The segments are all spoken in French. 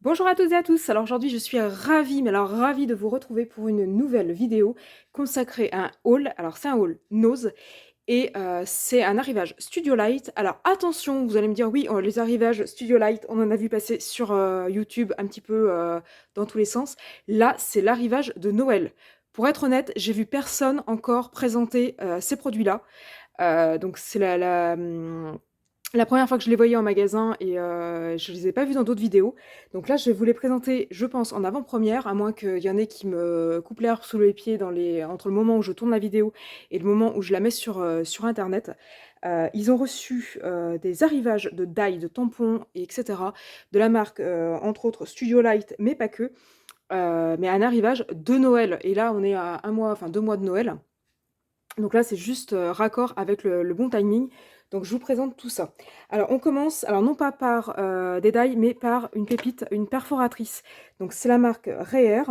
Bonjour à toutes et à tous. Alors aujourd'hui, je suis ravie, mais alors ravie de vous retrouver pour une nouvelle vidéo consacrée à un haul. Alors c'est un haul Nose et c'est un arrivage Studio Light. Alors attention, vous allez me dire oui, les arrivages Studio Light, on en a vu passer sur YouTube un petit peu dans tous les sens. Là, c'est l'arrivage de Noël. Pour être honnête, j'ai vu personne encore présenter ces produits-là. Donc c'est la première fois que je les voyais en magasin et je les ai pas vus dans d'autres vidéos. Donc là, je vais vous les présenter, je pense, en avant-première, à moins qu'il y en ait qui me coupent l'herbe sous les pieds entre le moment où je tourne la vidéo et le moment où je la mets sur internet. Ils ont reçu des arrivages de die, de tampons, et etc. de la marque, entre autres, Studio Light, mais pas que. Mais un arrivage de Noël. Et là, on est à un mois, enfin 2 mois de Noël. Donc là, c'est juste raccord avec le bon timing. Donc je vous présente tout ça. Alors on commence, alors non pas par des die, mais par une pépite, une perforatrice. Donc c'est la marque Reher.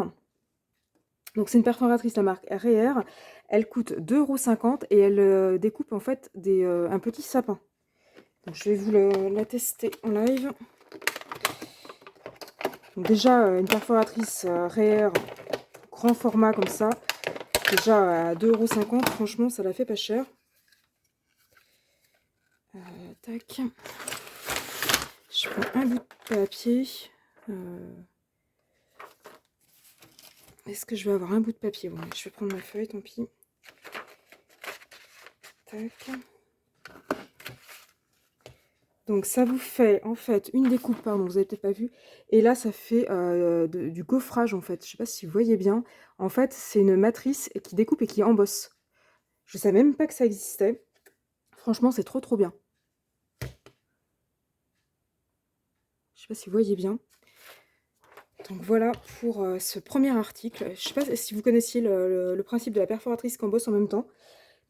Donc c'est une perforatrice, la marque Reher. Elle coûte 2,50 € et elle découpe en fait un petit sapin. Donc je vais vous la tester en live. Donc déjà une perforatrice Reher, grand format comme ça. Déjà à 2,50 €, franchement ça la fait pas cher. Tac. Je prends un bout de papier. Est-ce que je vais avoir un bout de papier? Bon, je vais prendre ma feuille, tant pis. Tac. Donc ça vous fait en fait une découpe, pardon, vous avez peut-être pas vu. Et là, ça fait du gaufrage en fait. Je sais pas si vous voyez bien. En fait, c'est une matrice qui découpe et qui embosse. Je savais même pas que ça existait. Franchement, c'est trop bien. Je sais pas si vous voyez bien. Donc voilà pour ce premier article. Je sais pas si vous connaissiez le principe de la perforatrice qui embosse en même temps.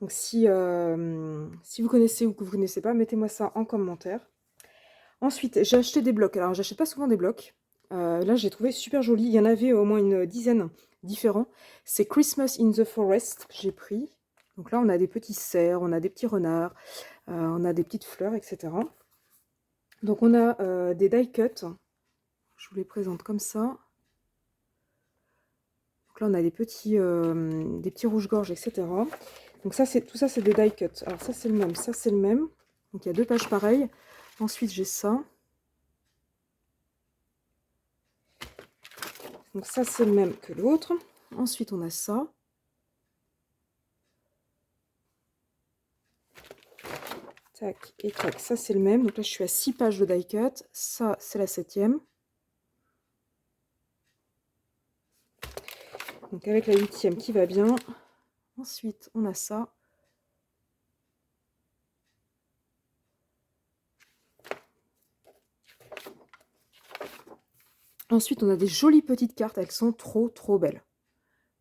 Donc si vous connaissez ou que vous ne connaissez pas, mettez-moi ça en commentaire. Ensuite, j'ai acheté des blocs. Alors, j'achète pas souvent des blocs. Là, j'ai trouvé super joli. Il y en avait au moins une dizaine différents. C'est Christmas in the Forest que j'ai pris. Donc là, on a des petits cerfs, on a des petits renards, on a des petites fleurs, etc. Donc on a des die cut. Je vous les présente comme ça. Donc là, on a des petits rouges-gorges, etc. Donc ça, tout ça, c'est des die cut. Alors ça, c'est le même, ça, c'est le même. Donc il y a deux pages pareilles. Ensuite, j'ai ça. Donc ça, c'est le même que l'autre. Ensuite, on a ça. Tac et tac, ça c'est le même. Donc là, je suis à 6 pages de die cut. Ça, c'est la 7e. Donc avec la 8e qui va bien. Ensuite, on a ça. Ensuite, on a des jolies petites cartes. Elles sont trop belles.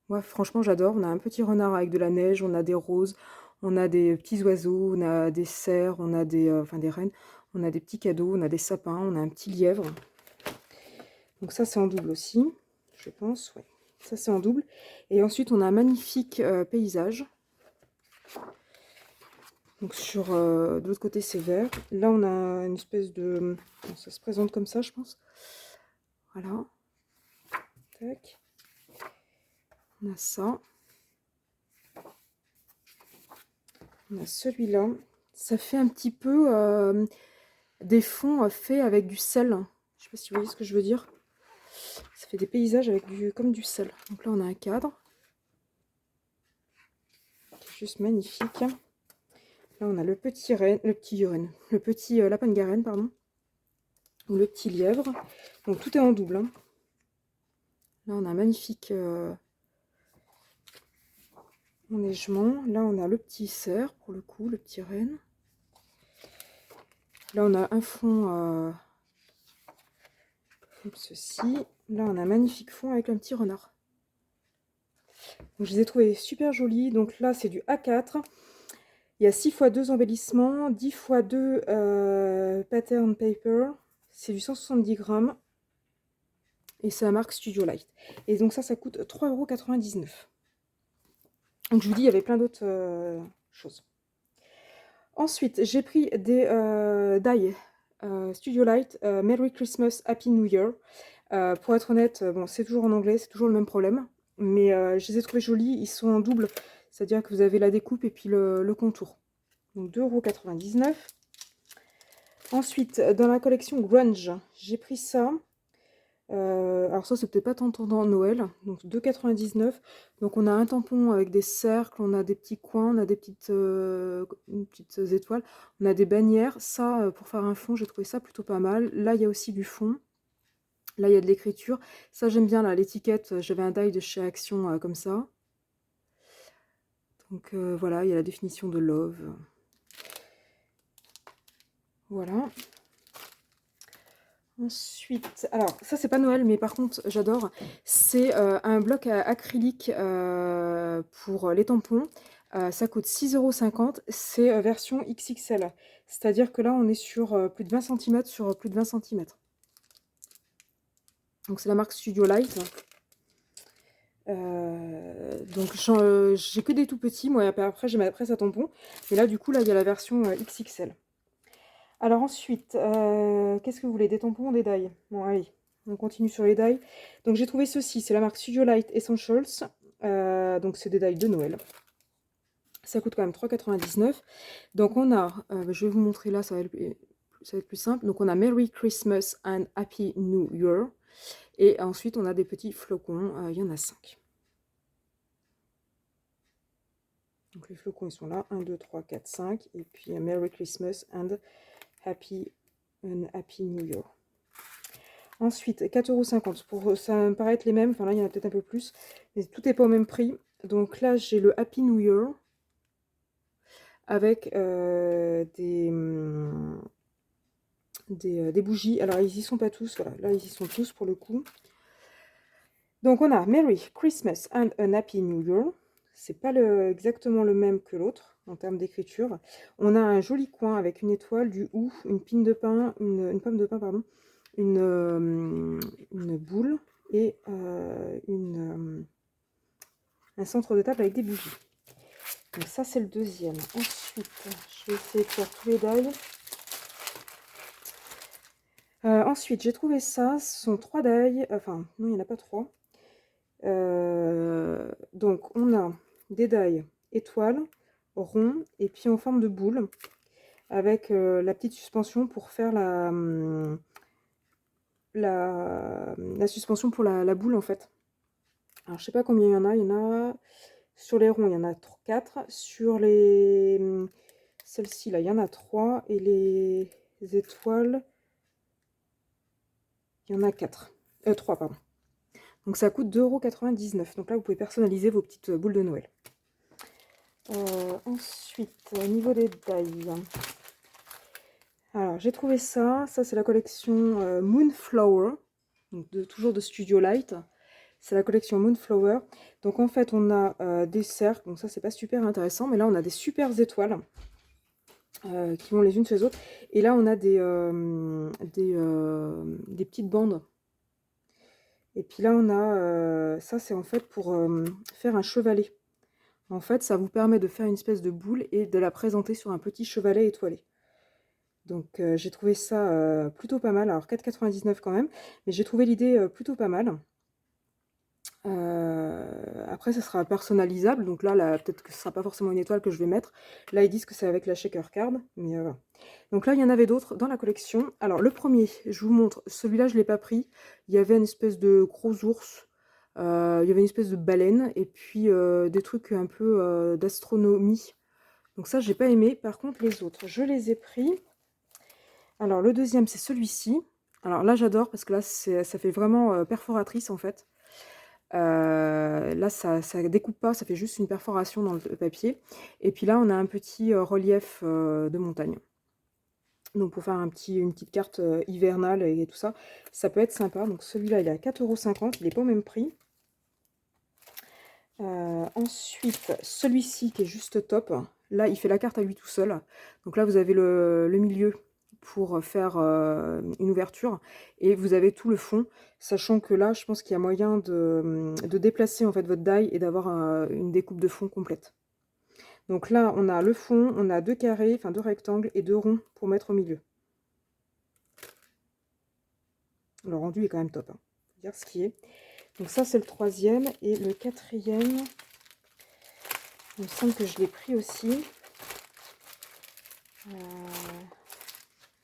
Moi, franchement, j'adore. On a un petit renard avec de la neige, on a des roses, on a des petits oiseaux, on a des cerfs, on a des rennes, on a des petits cadeaux, on a des sapins, on a un petit lièvre. Donc ça, c'est en double aussi, je pense. Ouais. Ça, c'est en double. Et ensuite, on a un magnifique paysage. Donc de l'autre côté, c'est vert. Là, on a une espèce de... Ça se présente comme ça, je pense. Voilà. Tac. On a ça. On a celui-là. Ça fait un petit peu des fonds faits avec du sel. Je sais pas si vous voyez ce que je veux dire. Ça fait des paysages avec comme du sel. Donc là, on a un cadre. Qui est juste magnifique. Là, on a le petit lapin de Garenne, pardon. Ou le petit lièvre. Donc tout est en double. Hein. Là, on a un magnifique enneigement. Là, on a le petit cerf, pour le coup, le petit renne. Là, on a un fond comme ceci. Là, on a un magnifique fond avec un petit renard. Donc, je les ai trouvés super jolis. Donc là, c'est du A4. Il y a 6 x 2 embellissements, 10 x 2 pattern paper. C'est du 170 grammes. Et c'est la marque Studio Light. Et donc ça coûte 3,99 €. Donc je vous dis, il y avait plein d'autres choses. Ensuite, j'ai pris des die Studio Light Merry Christmas, Happy New Year. Pour être honnête, bon, c'est toujours en anglais, c'est toujours le même problème. Mais je les ai trouvés jolis, ils sont en double, c'est-à-dire que vous avez la découpe et puis le contour. Donc 2,99 €. Ensuite, dans la collection Grunge, j'ai pris ça. Alors ça, c'est peut-être pas tant tendance Noël, donc 2,99 €. Donc on a un tampon avec des cercles, on a des petits coins, on a des petites étoiles, on a des bannières. Ça, pour faire un fond, j'ai trouvé ça plutôt pas mal. Là, il y a aussi du fond. Là, il y a de l'écriture. Ça, j'aime bien, là, l'étiquette. J'avais un die de chez Action comme ça. Donc voilà, il y a la définition de love. Voilà. Ensuite, alors ça c'est pas Noël, mais par contre j'adore. C'est un bloc acrylique pour les tampons. Ça coûte 6,50 €. C'est version XXL. C'est-à-dire que là on est sur plus de 20 cm sur plus de 20 cm. Donc c'est la marque Studio Light. Donc j'ai que des tout petits. Moi après j'ai ma presse à tampons. Mais là du coup là il y a la version XXL. Alors ensuite, qu'est-ce que vous voulez? Des tampons ou des die? Bon, allez, on continue sur les die. Donc j'ai trouvé ceci, c'est la marque Studio Light Essentials. Donc c'est des die de Noël. Ça coûte quand même 3,99 €. Donc on a, je vais vous montrer là, ça va être plus simple. Donc on a Merry Christmas and Happy New Year. Et ensuite on a des petits flocons, il y en a 5. Donc les flocons ils sont là, 1, 2, 3, 4, 5. Et puis Merry Christmas and Happy New Year. Ensuite, 4,50 €. Pour ça me paraît être les mêmes. Enfin là, il y en a peut-être un peu plus. Mais tout n'est pas au même prix. Donc là, j'ai le Happy New Year. Avec des bougies. Alors, ils y sont pas tous. Voilà, là, ils y sont tous pour le coup. Donc, on a Merry Christmas and a Happy New Year. C'est pas exactement le même que l'autre en termes d'écriture. On a un joli coin avec une étoile, du ou, une pine de pain, une pomme de pain, pardon, une boule et un centre de table avec des bougies. Donc ça, c'est le deuxième. Ensuite, je vais essayer de faire tous les die. Ensuite, j'ai trouvé ça. Ce sont 3 die. Enfin, non, il n'y en a pas 3. Donc, on a des die étoiles, ronds, et puis en forme de boule, avec la petite suspension pour faire la suspension pour la boule, en fait. Alors, je sais pas combien il y en a. Il y en a... Sur les ronds, il y en a 4. Sur les... Celle-ci, là, il y en a 3. Et les étoiles, il y en a 4. 3, pardon. Donc ça coûte 2,99 €. Donc là, vous pouvez personnaliser vos petites boules de Noël. Ensuite, au niveau des die. Alors, j'ai trouvé ça. Ça, c'est la collection Moonflower. Donc toujours de Studio Light. C'est la collection Moonflower. Donc en fait, on a des cercles. Donc ça, c'est pas super intéressant. Mais là, on a des super étoiles qui vont les unes sur les autres. Et là, on a des petites bandes. Et puis là, on a... ça, c'est en fait pour faire un chevalet. En fait, ça vous permet de faire une espèce de boule et de la présenter sur un petit chevalet étoilé. Donc j'ai trouvé ça plutôt pas mal. Alors 4,99 € quand même. Mais j'ai trouvé l'idée plutôt pas mal. Après, ça sera personnalisable. Donc là peut-être que ce sera pas forcément une étoile que je vais mettre. Là, ils disent que c'est avec la shaker card. Mais voilà. Donc là, il y en avait d'autres dans la collection. Alors le premier, je vous montre. Celui-là, je ne l'ai pas pris. Il y avait une espèce de gros ours. Il y avait une espèce de baleine. Et puis des trucs un peu d'astronomie. Donc ça, j'ai pas aimé. Par contre, les autres, je les ai pris. Alors le deuxième, c'est celui-ci. Alors là, j'adore parce que là, ça fait vraiment perforatrice en fait. Là, ça découpe pas, ça fait juste une perforation dans le papier. Et puis là, on a un petit relief de montagne. Donc pour faire une petite carte hivernale et tout ça, ça peut être sympa. Donc celui-là, il est à 4,50 €, il n'est pas au même prix. Ensuite, celui-ci qui est juste top. Là, il fait la carte à lui tout seul. Donc là, vous avez le milieu pour faire une ouverture et vous avez tout le fond, sachant que là je pense qu'il y a moyen de déplacer en fait votre die et d'avoir une découpe de fond complète. Donc là on a le fond, on a 2 carrés, enfin 2 rectangles et 2 ronds pour mettre au milieu. Le rendu est quand même top, hein. dire ce qui est. Donc ça, c'est le troisième. Et le quatrième, il me semble que je l'ai pris aussi.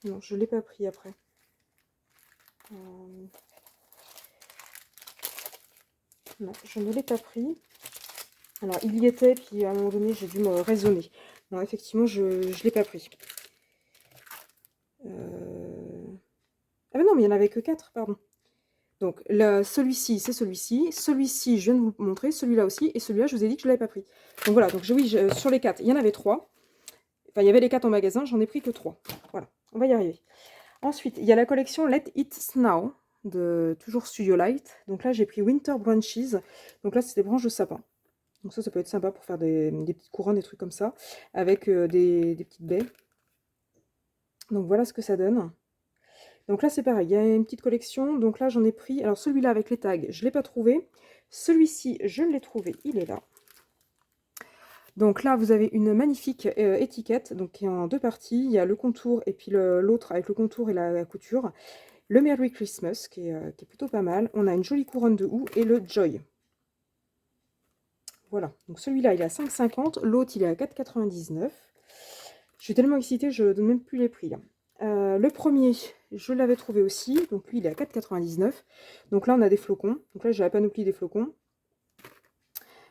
Non, je ne l'ai pas pris après. Non, je ne l'ai pas pris. Alors, il y était, puis à un moment donné, j'ai dû me raisonner. Non, effectivement, je ne l'ai pas pris. Ah ben non, mais il n'y en avait que 4, pardon. Donc, celui-ci, c'est celui-ci. Celui-ci, je viens de vous montrer. Celui-là aussi. Et celui-là, je vous ai dit que je ne l'avais pas pris. Donc voilà, donc oui, sur les 4, il y en avait 3. Enfin, il y avait les 4 en magasin, j'en ai pris que 3. Voilà, on va y arriver. Ensuite, il y a la collection Let It Snow, de toujours Studio Light. Donc là, j'ai pris Winter Branches. Donc là, c'est des branches de sapin. Donc ça peut être sympa pour faire des petites couronnes, des trucs comme ça, avec des petites baies. Donc voilà ce que ça donne. Donc là, c'est pareil, il y a une petite collection. Donc là, j'en ai pris. Alors celui-là avec les tags, je ne l'ai pas trouvé. Celui-ci, je l'ai trouvé, il est là. Donc là, vous avez une magnifique étiquette, donc qui est en 2 parties. Il y a le contour et puis l'autre avec le contour et la couture. Le Merry Christmas, qui est plutôt pas mal. On a une jolie couronne de houx et le Joy. Voilà, donc celui-là, il est à 5,50. L'autre, il est à 4,99. Je suis tellement excitée, je ne donne même plus les prix. Le premier, je l'avais trouvé aussi. Donc lui, il est à 4,99. Donc là, on a des flocons. Donc là, j'ai la panoplie des flocons.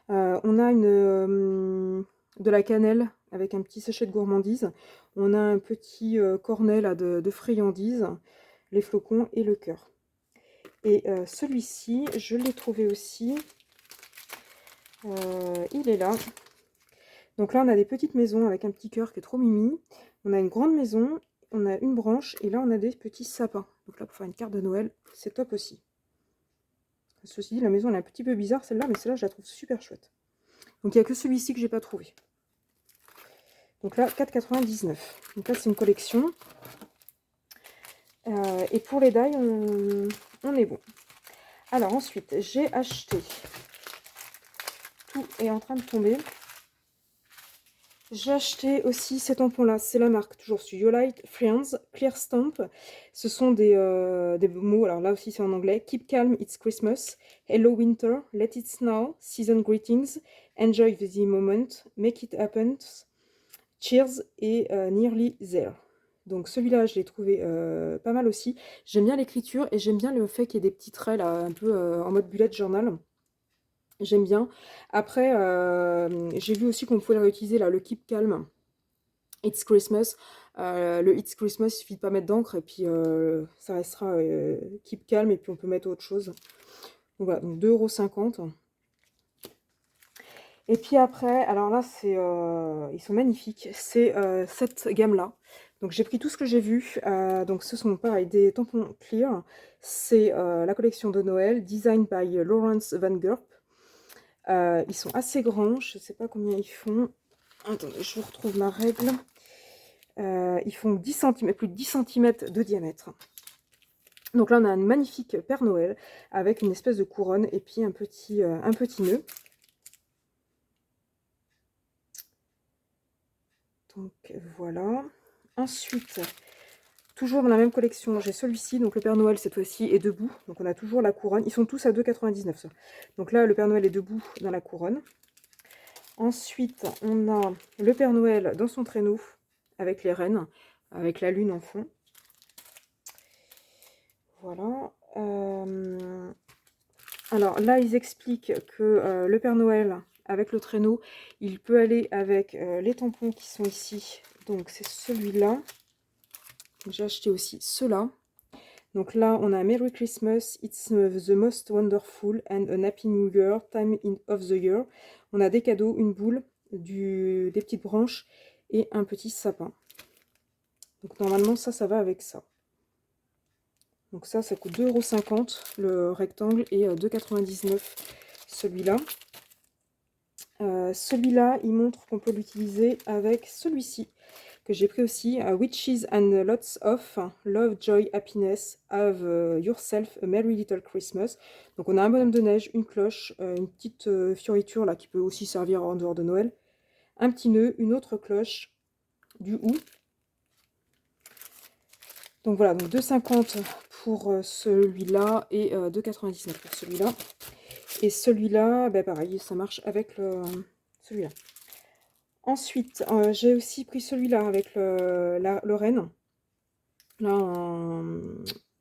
On a de la cannelle avec un petit sachet de gourmandise. On a un petit cornet là, de friandises, les flocons et le cœur. Et celui-ci, je l'ai trouvé aussi. Il est là. Donc là, on a des petites maisons avec un petit cœur qui est trop mimi. On a une grande maison, on a une branche, et là, on a des petits sapins. Donc là, pour faire une carte de Noël, c'est top aussi. Ceci dit, la maison, elle est un petit peu bizarre, celle-là, mais celle-là, je la trouve super chouette. Donc, il n'y a que celui-ci que j'ai pas trouvé. Donc là, 4,99. Donc là, c'est une collection. Et pour les die, on est bon. Alors, ensuite, j'ai acheté... Tout est en train de tomber. J'ai acheté aussi ces tampons-là, c'est la marque, toujours Studio Light, Friends, Clear Stamp. Ce sont des mots, alors là aussi c'est en anglais. Keep calm, it's Christmas. Hello winter, let it snow, season greetings, enjoy the moment, make it happen, cheers et nearly there. Donc celui-là, je l'ai trouvé pas mal aussi. J'aime bien l'écriture et j'aime bien le fait qu'il y ait des petits traits là, un peu en mode bullet journal. J'aime bien. Après, j'ai vu aussi qu'on pouvait le réutiliser là, le Keep Calm, It's Christmas. Le It's Christmas, il suffit de pas mettre d'encre et puis ça restera Keep Calm et puis on peut mettre autre chose. Donc voilà, donc 2,50 €. Et puis après, alors là, ils sont magnifiques. C'est cette gamme-là. Donc j'ai pris tout ce que j'ai vu. Donc ce sont pareil, des tampons clear. C'est la collection de Noël, Designed by Lawrence Van Gurp. Ils sont assez grands, je ne sais pas combien ils font. Attendez, je vous retrouve ma règle. Ils font 10 cm, plus de 10 cm de diamètre. Donc là, on a un magnifique Père Noël avec une espèce de couronne et puis un petit nœud. Donc voilà. Ensuite, toujours dans la même collection, j'ai celui-ci. Donc le Père Noël, cette fois-ci, est debout. Donc on a toujours la couronne. Ils sont tous à 2,99 €. Ça. Donc là, le Père Noël est debout dans la couronne. Ensuite, on a le Père Noël dans son traîneau avec les rennes, avec la lune en fond. Voilà. Alors là, ils expliquent que le Père Noël, avec le traîneau, il peut aller avec les tampons qui sont ici. Donc c'est celui-là. J'ai acheté aussi ceux-là. Donc là, on a Merry Christmas, it's the most wonderful and an happy new year, time of the year. On a des cadeaux, une boule, des petites branches et un petit sapin. Donc normalement, ça va avec ça. Donc ça coûte 2,50 € le rectangle et 2,99 € celui-là. Celui-là, il montre qu'on peut l'utiliser avec celui-ci que j'ai pris aussi, Witches and Lots of Love, Joy, Happiness, Have Yourself a Merry Little Christmas. Donc on a un bonhomme de neige, une cloche, une petite fioriture là qui peut aussi servir en dehors de Noël, un petit nœud, une autre cloche, du houx. Donc voilà, donc 2,50 € pour celui-là et 2,99 pour celui-là. Et celui-là, bah, pareil, ça marche avec celui-là. Ensuite, j'ai aussi pris celui-là avec le renne. Là,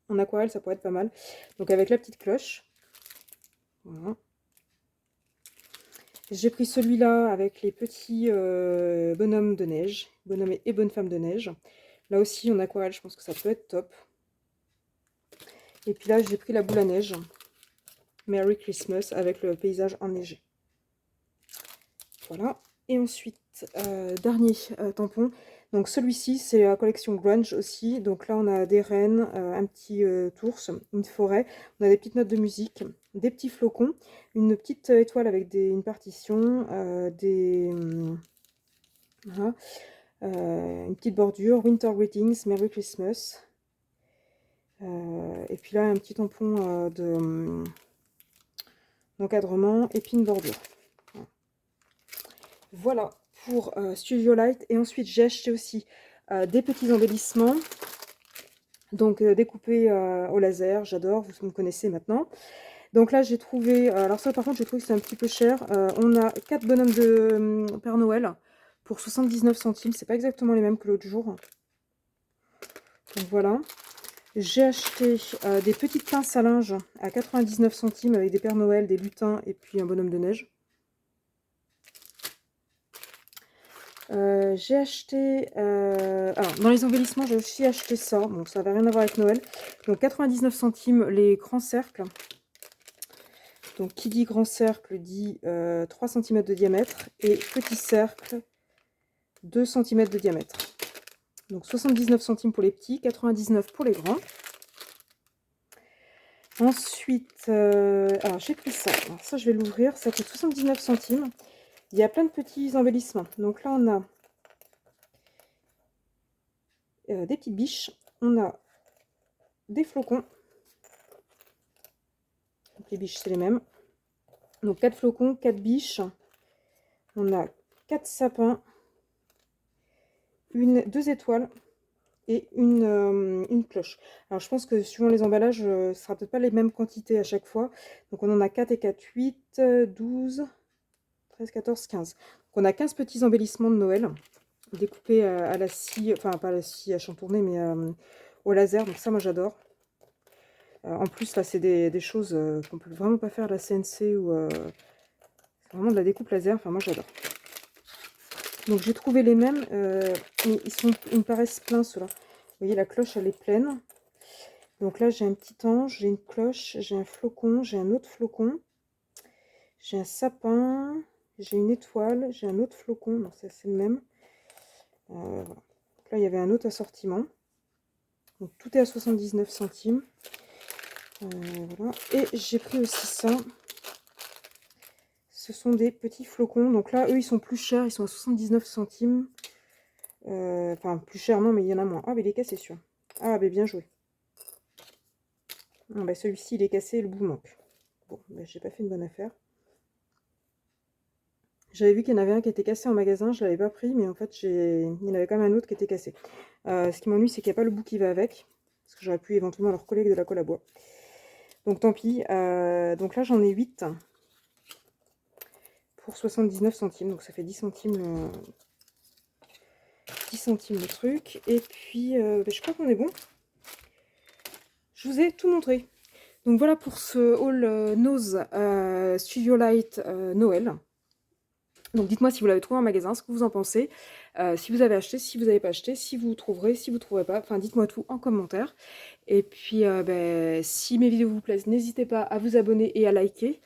en aquarelle, ça pourrait être pas mal. Donc avec la petite cloche. Voilà. J'ai pris celui-là avec les petits bonhommes de neige. Bonhommes et bonnes femmes de neige. Là aussi, en aquarelle, je pense que ça peut être top. Et puis là, j'ai pris la boule à neige. Merry Christmas avec le paysage enneigé. Voilà. Et ensuite, dernier tampon. Donc celui-ci, c'est la collection Grunge aussi. Donc là, on a des rennes, un petit ours, une forêt. On a des petites notes de musique, des petits flocons, une petite étoile avec une partition, voilà, une petite bordure, Winter Greetings, Merry Christmas. Et puis là, un petit tampon d'encadrement et puis une bordure. Voilà pour Studio Light. Et ensuite, j'ai acheté aussi des petits embellissements. Donc, découpés au laser. J'adore, vous me connaissez maintenant. Donc là, j'ai trouvé... alors ça, par contre, j'ai trouvé que c'est un petit peu cher. On a 4 bonhommes de Père Noël pour 79 centimes. C'est pas exactement les mêmes que l'autre jour. Donc voilà. J'ai acheté des petites pinces à linge à 99 centimes avec des Pères Noël, des lutins et puis un bonhomme de neige. J'ai acheté... alors, dans les embellissements, j'ai aussi acheté ça. Bon, ça n'avait rien à voir avec Noël. Donc, 99 centimes, les grands cercles. Donc, qui dit grand cercle dit 3 cm de diamètre. Et petit cercle, 2 cm de diamètre. Donc, 79 centimes pour les petits, 99 pour les grands. Ensuite, alors j'ai pris ça. Alors, ça, je vais l'ouvrir. Ça coûte 79 centimes. Il y a plein de petits embellissements. Donc là, on a des petites biches. On a des flocons. Donc les biches, c'est les mêmes. Donc 4 flocons, 4 biches. On a 4 sapins. 2 étoiles. Et une cloche. Alors je pense que suivant les emballages, ce ne sera peut-être pas les mêmes quantités à chaque fois. Donc on en a 4 et 4, 8, 12, 13, 14, 15. Donc on a 15 petits embellissements de Noël. Découpés à la scie, enfin pas à la scie à chantourner, mais au laser. Donc ça, moi j'adore. En plus, là, c'est des choses qu'on peut vraiment pas faire à la CNC ou c'est vraiment de la découpe laser. Enfin, moi j'adore. Donc j'ai trouvé les mêmes, mais ils me paraissent pleins ceux-là. Vous voyez, la cloche elle est pleine. Donc là j'ai un petit ange, j'ai une cloche, j'ai un flocon, j'ai un autre flocon, j'ai un sapin, j'ai une étoile, j'ai un autre flocon. Non, c'est le même. Voilà. Donc là il y avait un autre assortiment. Donc tout est à 79 centimes. Voilà. Et j'ai pris aussi ça. Ce sont des petits flocons. Donc là, eux, ils sont plus chers. Ils sont à 79 centimes. Enfin, plus cher, non, mais il y en a moins. Ah, mais il est cassé, celui-là. Ah, mais bien joué. Ah, bah, celui-ci, il est cassé et le bout manque. Bon, bah, j'ai pas fait une bonne affaire. J'avais vu qu'il y en avait un qui était cassé en magasin. Je l'avais pas pris, mais en fait, il y en avait quand même un autre qui était cassé. Ce qui m'ennuie, c'est qu'il n'y a pas le bout qui va avec. Parce que j'aurais pu éventuellement leur coller de la colle à bois. Donc, tant pis. Donc là, j'en ai 8. Pour 79 centimes. Donc, ça fait 10 centimes... 10 centimes le truc. Et puis, je crois qu'on est bon. Je vous ai tout montré. Donc voilà pour ce haul Nose Studio Light Noël. Donc dites-moi si vous l'avez trouvé en magasin, ce que vous en pensez. Si vous avez acheté, si vous n'avez pas acheté, si vous trouverez, si vous ne trouverez pas. Enfin, dites-moi tout en commentaire. Et puis, si mes vidéos vous plaisent, n'hésitez pas à vous abonner et à liker.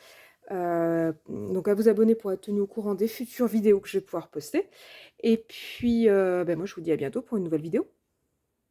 Donc à vous abonner pour être tenu au courant des futures vidéos que je vais pouvoir poster. Et puis, moi je vous dis à bientôt pour une nouvelle vidéo.